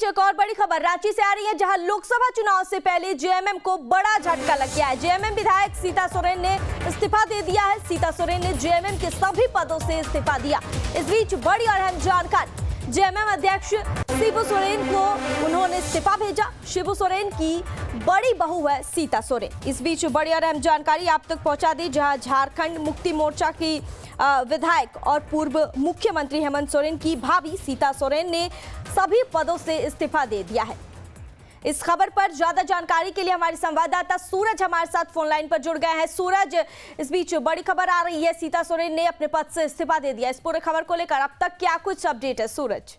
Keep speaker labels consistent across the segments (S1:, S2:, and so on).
S1: एक और बड़ी खबर रांची से आ रही है, जहां लोकसभा चुनाव से पहले जेएमएम को बड़ा झटका लग गया है। जेएमएम विधायक सीता सोरेन ने इस्तीफा दे दिया है। सीता सोरेन ने जेएमएम के सभी पदों से इस्तीफा दिया। इस बीच बड़ी और अहम जानकारी, जेएमएम अध्यक्ष शिबू सोरेन को उन्होंने इस्तीफा भेजा। शिबू सोरेन की बड़ी बहू है सीता सोरेन। इस बीच बड़ी और अहम जानकारी आप तक पहुंचा दी, जहां झारखंड मुक्ति मोर्चा की विधायक और पूर्व मुख्यमंत्री हेमंत सोरेन की भाभी सीता सोरेन ने सभी पदों से इस्तीफा दे दिया है। इस खबर पर ज्यादा जानकारी के लिए हमारे संवाददाता सूरज हमारे साथ फोन लाइन पर जुड़ गए हैं। सूरज, इस बीच बड़ी खबर आ रही है, सीता सोरेन ने अपने पद से इस्तीफा दे दिया। इस पूरे खबर को लेकर अब तक क्या कुछ अपडेट है सूरज?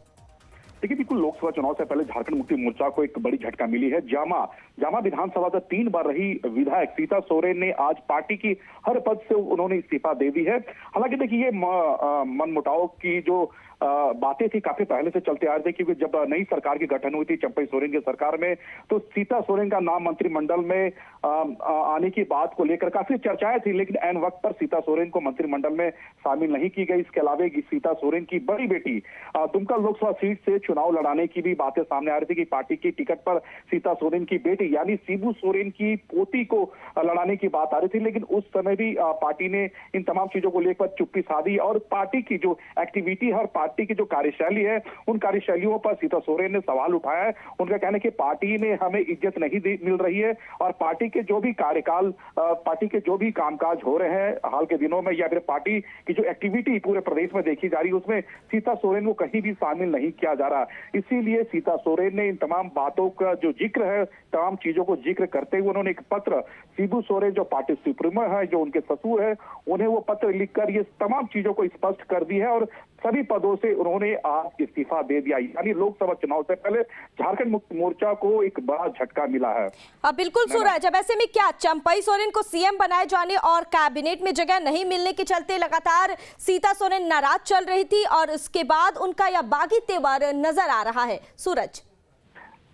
S2: देखिए, बिल्कुल लोकसभा चुनाव से पहले झारखंड मुक्ति मोर्चा को एक बड़ी झटका मिली है। जामा विधानसभा से 3 बार रही विधायक सीता सोरेन ने आज पार्टी की हर पद से उन्होंने इस्तीफा दे दी है। हालांकि देखिए, ये मनमुटाव की जो बातें थी काफी पहले से चलते आ रही थी, क्योंकि जब नई सरकार की गठन हुई थी चंपई सोरेन की सरकार में, तो सीता सोरेन का नाम मंत्रिमंडल में आने की बात को लेकर काफी चर्चाएं थी, लेकिन ऐन वक्त पर सीता सोरेन को मंत्रिमंडल में शामिल नहीं की गई। इसके अलावा सीता सोरेन की बड़ी बेटी दुमका लोकसभा सीट से चुनाव लड़ाने की भी बातें सामने आ रही थी कि पार्टी की टिकट पर सीता सोरेन की बेटी यानी शिबू सोरेन की पोती को लड़ाने की बात आ रही थी। लेकिन उस समय भी पार्टी ने इन तमाम चीजों को लेकर चुप्पी साधी और पार्टी की जो एक्टिविटी है और पार्टी की जो कार्यशैली है, उन कार्यशैलियों पर सीता सोरेन ने सवाल उठाया है। उनका कहना है कि पार्टी में हमें इज्जत नहीं मिल रही है और पार्टी के जो भी कार्यकाल, पार्टी के जो भी कामकाज हो रहे हैं हाल के दिनों में, या फिर पार्टी की जो एक्टिविटी पूरे प्रदेश में देखी जा रही है, उसमें सीता सोरेन को कहीं भी शामिल नहीं किया जा रहा। इसीलिए सीता सोरेन ने इन तमाम बातों का जो जिक्र है, तमाम चीजों को जिक्र करते हुए उन्होंने एक पत्र शिबू सोरेन जो पार्टी सुप्रीमो है, जो उनके ससुर है, उन्हें वो पत्र लिखकर ये तमाम चीजों को स्पष्ट कर दी है और सभी पदों से उन्होंने आज इस्तीफा दे दिया। यानी लोकसभा चुनाव से पहले झारखंड मुक्ति मोर्चा को एक बड़ा झटका मिला है।
S1: बिल्कुल सूरज, अब ऐसे में क्या चंपई सोरेन को सीएम बनाए जाने और कैबिनेट में जगह नहीं मिलने के चलते लगातार सीता सोरेन नाराज चल रही थी और उसके बाद उनका यह बागी तेवर नजर आ रहा है? सूरज,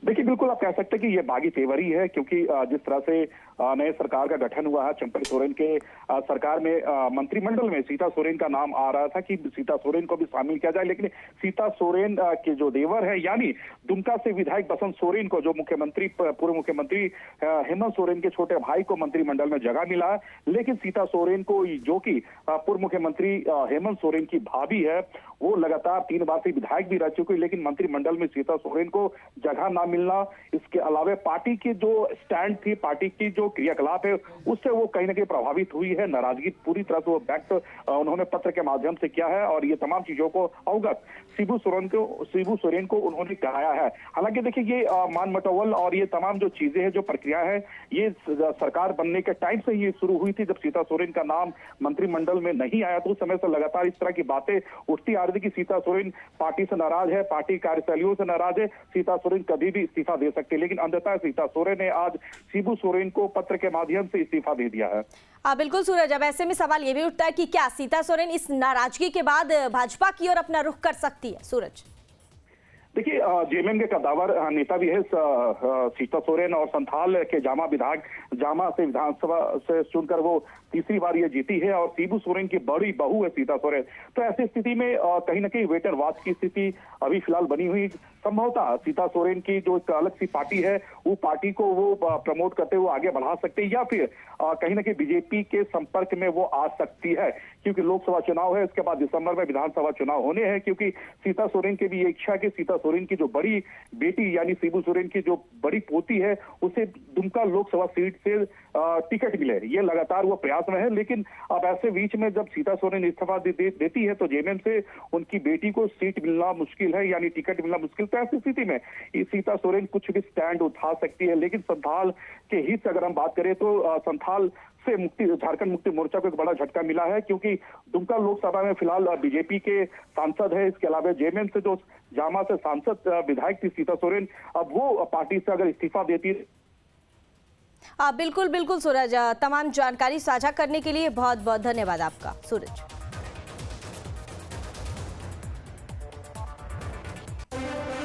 S2: देखिए, बिल्कुल आप कह सकते हैं कि ये बागी तेवर ही है, क्योंकि जिस तरह से नए सरकार का गठन हुआ है, चंपई सोरेन के सरकार में मंत्रिमंडल में सीता सोरेन का नाम आ रहा था कि सीता सोरेन को भी शामिल किया जाए, लेकिन सीता सोरेन के जो देवर है यानी दुमका से विधायक बसंत सोरेन को, जो मुख्यमंत्री पूर्व मुख्यमंत्री हेमंत सोरेन के छोटे भाई को मंत्रिमंडल में जगह मिला है, लेकिन सीता सोरेन को, जो कि पूर्व मुख्यमंत्री हेमंत सोरेन की भाभी है, वो लगातार 3 बार से विधायक भी रह चुकी, लेकिन मंत्रिमंडल में सीता सोरेन को जगह ना मिलना, इसके अलावा पार्टी की जो स्टैंड थी, पार्टी की जो क्रियाकलाप है, उससे वो कहीं ना कहीं प्रभावित हुई है। नाराजगी पूरी तरह से वो व्यक्त उन्होंने पत्र के माध्यम से किया है और ये तमाम चीजों को अवगत शिबू सोरेन को उन्होंने कराया है। हालांकि देखिए, ये मान-मटौवल और ये तमाम जो चीजें हैं, जो प्रक्रिया है, ये सरकार बनने के टाइम से ये शुरू हुई थी। जब सीता सोरेन का नाम मंत्रिमंडल में नहीं आया तो उस समय से लगातार इस तरह की बातें उठती आ रही थी कि सीता सोरेन पार्टी से नाराज है, पार्टी कार्यशैलियों से नाराज है, सीता सोरेन कभी भी इस्तीफा दे सकती है। लेकिन अंततः सीता सोरेन ने आज शिबू सोरेन को पत्र के माध्यम से इस्तीफा दे दिया है।
S1: बिल्कुल सूरज, अब ऐसे में सवाल ये भी उठता है कि क्या सीता सोरेन इस नाराजगी के बाद भाजपा की ओर अपना रुख कर सकती है? सूरज,
S2: देखिए, जेएमएम के कद्दावर नेता भी है सीता सोरेन और संथाल के जामा विधायक, जामा से विधानसभा से चुनकर वो तीसरी बार ये जीती है और शिबू सोरेन की बड़ी बहू है सीता सोरेन। तो ऐसी स्थिति में कहीं ना कहीं वेट एंड वॉच की स्थिति अभी फिलहाल बनी हुई। संभवतः सीता सोरेन की जो एक अलग सी पार्टी है, वो पार्टी को वो प्रमोट करते हुए आगे बढ़ा सकते हैं, या फिर कहीं ना कहीं बीजेपी के संपर्क में वो आ सकती है, क्योंकि लोकसभा चुनाव है, इसके बाद दिसंबर में विधानसभा चुनाव होने हैं। क्योंकि सीता सोरेन की भी ये इच्छा कि सीता सोरेन की जो बड़ी बेटी यानी शिबू सोरेन की जो बड़ी पोती है, उसे दुमका लोकसभा सीट से टिकट मिले, ये लगातार वो प्रयास में है। लेकिन अब ऐसे बीच में जब सीता सोरेन इस्तीफा देती है तो जेएमएम से उनकी बेटी को सीट मिलना मुश्किल है, यानी टिकट मिलना मुश्किल। तो ऐसी स्थिति में सीता सोरेन कुछ भी स्टैंड उठा सकती है। लेकिन संथाल के हित से अगर हम बात करें तो संथाल से झारखंड मुक्ति मोर्चा को एक बड़ा झटका मिला है, क्योंकि दुमका लोकसभा में फिलहाल बीजेपी के सांसद है। इसके अलावा जेएमएम से जो जामा से सांसद विधायक थी सीता सोरेन, अब वो पार्टी से अगर इस्तीफा देती है।
S1: बिल्कुल सूरज, तमाम जानकारी साझा करने के लिए बहुत बहुत धन्यवाद आपका सूरज।